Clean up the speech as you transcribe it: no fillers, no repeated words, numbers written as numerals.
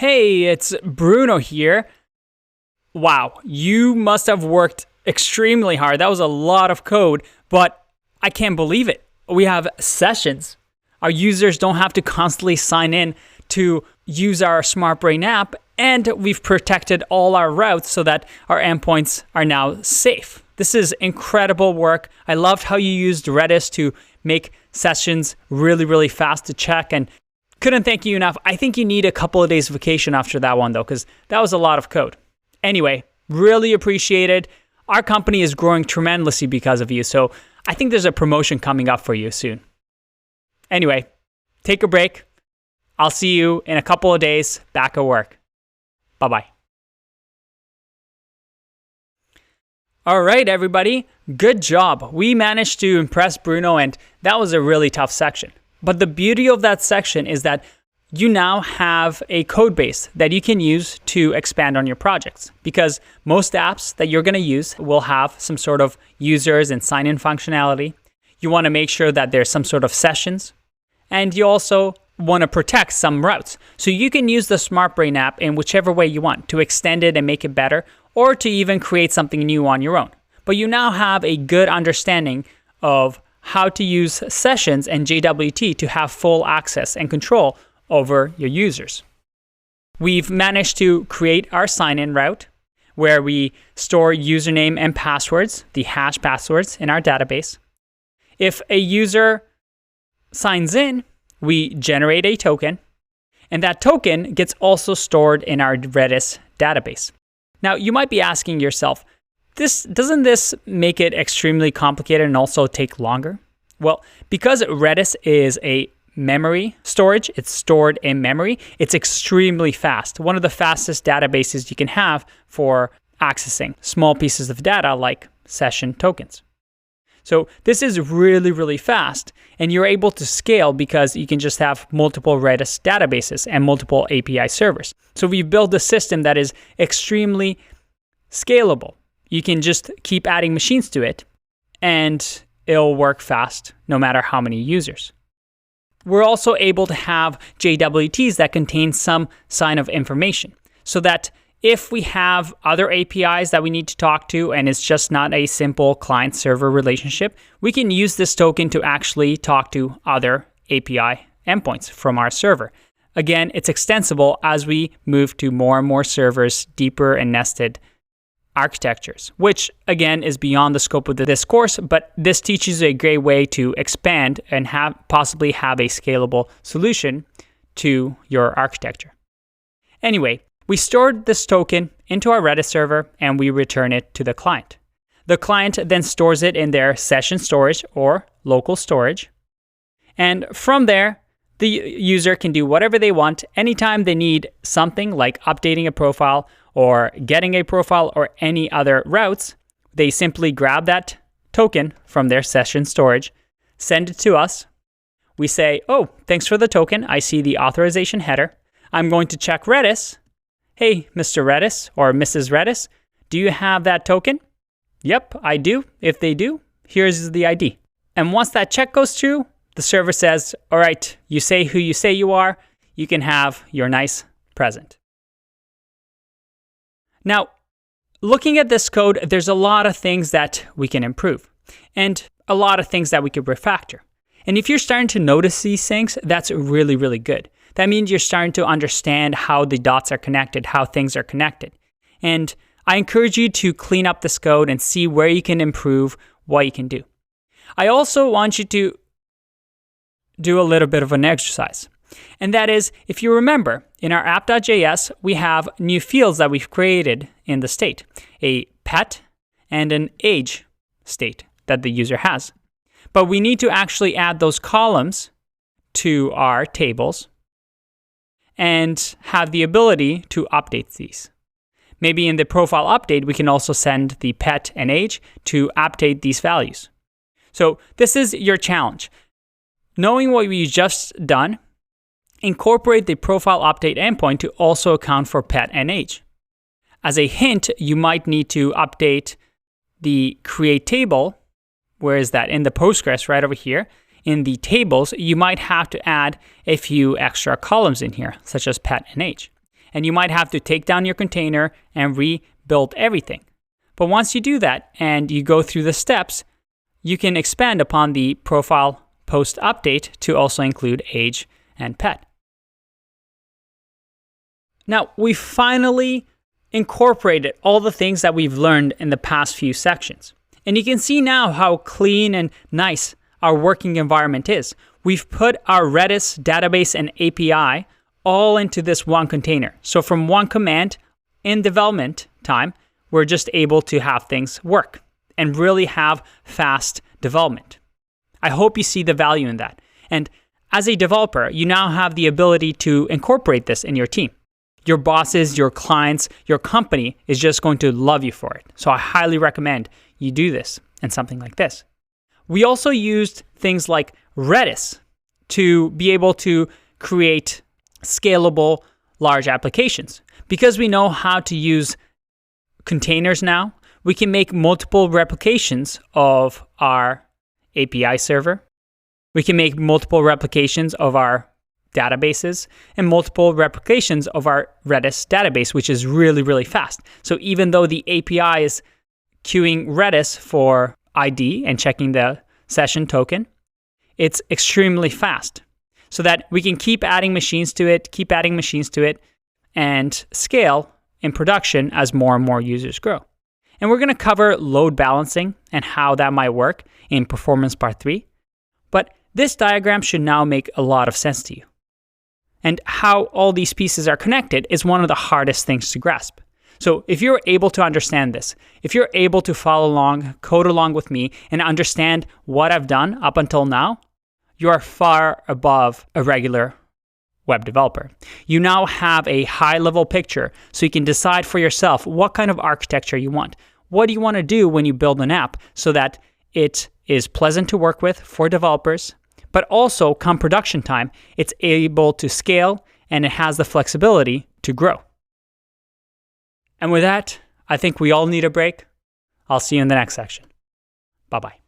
Hey, it's Bruno here. Wow, you must have worked extremely hard. That was a lot of code, but I can't believe it. We have sessions. Our users don't have to constantly sign in to use our SmartBrain app, and we've protected all our routes so that our endpoints are now safe. This is incredible work. I loved how you used Redis to make sessions really fast to check, and couldn't thank you enough. I think you need a couple of days vacation after that one though, because that was a lot of code. Anyway, really appreciated. Our company is growing tremendously because of you, so I think there's a promotion coming up for you soon. Anyway, take a break. I'll see you in a couple of days back at work. Bye-bye. All right, everybody. Good job. We managed to impress Bruno, and that was a really tough section. But the beauty of that section is that you now have a code base that you can use to expand on your projects, because most apps that you're going to use will have some sort of users and sign-in functionality. You want to make sure that there's some sort of sessions, and you also want to protect some routes. So you can use the SmartBrain app in whichever way you want to extend it and make it better, or to even create something new on your own. But you now have a good understanding of how to use sessions and JWT to have full access and control over your users. We've managed to create our sign-in route where we store username and passwords, the hash passwords, in our database. If a user signs in, we generate a token, and that token gets also stored in our Redis database. Now, you might be asking yourself, doesn't this make it extremely complicated and also take longer? Well, because Redis is a memory storage, it's stored in memory, it's extremely fast. One of the fastest databases you can have for accessing small pieces of data like session tokens. So this is really fast, and you're able to scale because you can just have multiple Redis databases and multiple API servers. So we've built a system that is extremely scalable. You can just keep adding machines to it, and it'll work fast no matter how many users. We're also able to have JWTs that contain some sign of information, so that if we have other APIs that we need to talk to and it's just not a simple client-server relationship, we can use this token to actually talk to other API endpoints from our server. Again, it's extensible as we move to more and more servers, deeper and nested architectures, which again is beyond the scope of this course, but this teaches a great way to expand and possibly have a scalable solution to your architecture. Anyway, we stored this token into our Redis server and we return it to the client. The client then stores it in their session storage or local storage. And from there, the user can do whatever they want anytime they need something like updating a profile or getting a profile or any other routes. They simply grab that token from their session storage, send it to us. We say, oh, thanks for the token. I see the authorization header. I'm going to check Redis. Hey, Mr. Redis or Mrs. Redis, do you have that token? Yep, I do. If they do, here's the ID. And once that check goes through, the server says, all right, you say who you say you are, you can have your nice present. Now, looking at this code, there's a lot of things that we can improve and a lot of things that we could refactor. And if you're starting to notice these things, that's really good. That means you're starting to understand how the dots are connected, how things are connected. And I encourage you to clean up this code and see where you can improve, what you can do. I also want you to do a little bit of an exercise. And that is, if you remember, in our app.js, we have new fields that we've created in the state, a pet and an age state that the user has. But we need to actually add those columns to our tables and have the ability to update these. Maybe in the profile update, we can also send the pet and age to update these values. So this is your challenge. Knowing what we just done, incorporate the profile update endpoint to also account for pet and age. As a hint, you might need to update the create table. Where is that? In the Postgres right over here. In the tables, you might have to add a few extra columns in here, such as pet and age. and you might have to take down your container and rebuild everything. But once you do that and you go through the steps, you can expand upon the profile post update to also include age and pet. Now, we finally incorporated all the things that we've learned in the past few sections. And you can see now how clean and nice our working environment is. We've put our Redis database and API all into this one container. So from one command in development time, we're just able to have things work and really have fast development. I hope you see the value in that. And as a developer, you now have the ability to incorporate this in your team. Your bosses, your clients, your company is just going to love you for it. So I highly recommend you do this and something like this. We also used things like Redis to be able to create scalable large applications. Because we know how to use containers now, we can make multiple replications of our API server. We can make multiple replications of our databases and multiple replications of our Redis database, which is really, really fast. So even though the API is queuing Redis for ID and checking the session token, it's extremely fast so that we can keep adding machines to it, and scale in production as more and more users grow. And we're going to cover load balancing and how that might work in Performance Part 3. But this diagram should now make a lot of sense to you. And how all these pieces are connected is one of the hardest things to grasp. So if you're able to understand this, if you're able to follow along, code along with me, and understand what I've done up until now, you are far above a regular web developer. You now have a high-level picture, so you can decide for yourself what kind of architecture you want. What do you want to do when you build an app so that it is pleasant to work with for developers, but also come production time, it's able to scale and it has the flexibility to grow. And with that, I think we all need a break. I'll see you in the next section. Bye-bye.